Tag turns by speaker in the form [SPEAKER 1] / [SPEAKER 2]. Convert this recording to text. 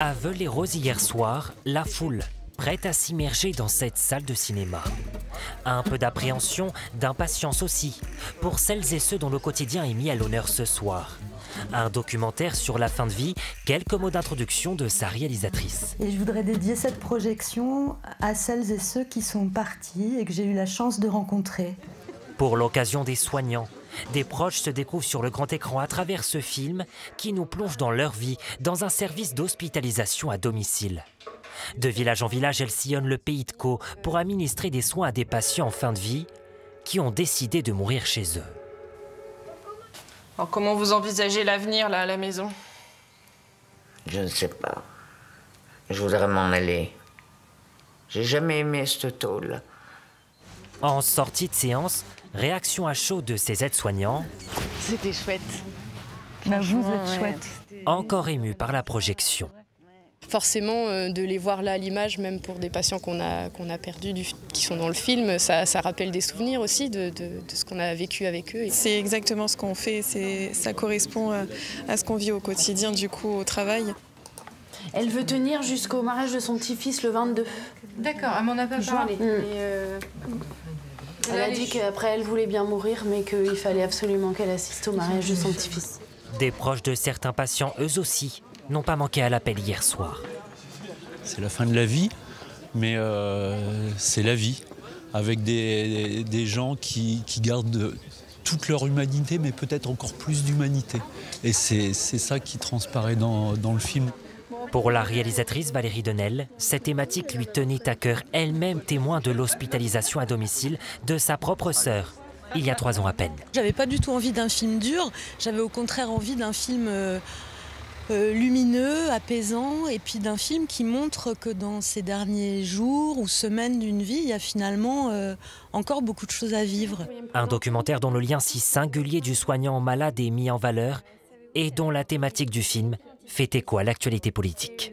[SPEAKER 1] À Veules-les-Roses hier soir, la foule, prête à s'immerger dans cette salle de cinéma. Un peu d'appréhension, d'impatience aussi, pour celles et ceux dont le quotidien est mis à l'honneur ce soir. Un documentaire sur la fin de vie, quelques mots d'introduction de sa réalisatrice.
[SPEAKER 2] Et je voudrais dédier cette projection à celles et ceux qui sont partis et que j'ai eu la chance de rencontrer.
[SPEAKER 1] Pour l'occasion des soignants, des proches se découvrent sur le grand écran à travers ce film qui nous plonge dans leur vie, dans un service d'hospitalisation à domicile. De village en village, elle sillonne le pays de Caux pour administrer des soins à des patients en fin de vie qui ont décidé de mourir chez eux.
[SPEAKER 3] Alors, comment vous envisagez l'avenir là à la maison?
[SPEAKER 4] Je ne sais pas. Je voudrais m'en aller. J'ai jamais aimé cette tôle.
[SPEAKER 1] En sortie de séance, réaction à chaud de ces aides-soignants.
[SPEAKER 5] C'était chouette.
[SPEAKER 2] Bah, vous êtes chouette.
[SPEAKER 1] Encore émus par la projection.
[SPEAKER 6] Forcément, de les voir là à l'image, même pour des patients qu'on a perdus, qui sont dans le film, ça rappelle des souvenirs aussi de ce qu'on a vécu avec eux.
[SPEAKER 7] C'est exactement ce qu'on fait, ça correspond à ce qu'on vit au quotidien, du coup, au travail.
[SPEAKER 5] Elle veut tenir jusqu'au mariage de son petit-fils le 22.
[SPEAKER 3] D'accord, elle m'en a pas parlé.
[SPEAKER 5] Elle a dit qu'après elle voulait bien mourir, mais qu'il fallait absolument qu'elle assiste au mariage de son petit-fils.
[SPEAKER 1] Des proches de certains patients, eux aussi, n'ont pas manqué à l'appel hier soir.
[SPEAKER 8] C'est la fin de la vie, mais c'est la vie, avec des gens qui gardent toute leur humanité, mais peut-être encore plus d'humanité. Et c'est ça qui transparaît dans le film.
[SPEAKER 1] Pour la réalisatrice Valérie Denel, cette thématique lui tenait à cœur, elle-même témoin de l'hospitalisation à domicile de sa propre sœur, il y a 3 ans à peine.
[SPEAKER 9] J'avais pas du tout envie d'un film dur, j'avais au contraire envie d'un film lumineux, apaisant, et puis d'un film qui montre que dans ces derniers jours ou semaines d'une vie, il y a finalement encore beaucoup de choses à vivre.
[SPEAKER 1] Un documentaire dont le lien si singulier du soignant au malade est mis en valeur et dont la thématique du film fait écho à l'actualité politique.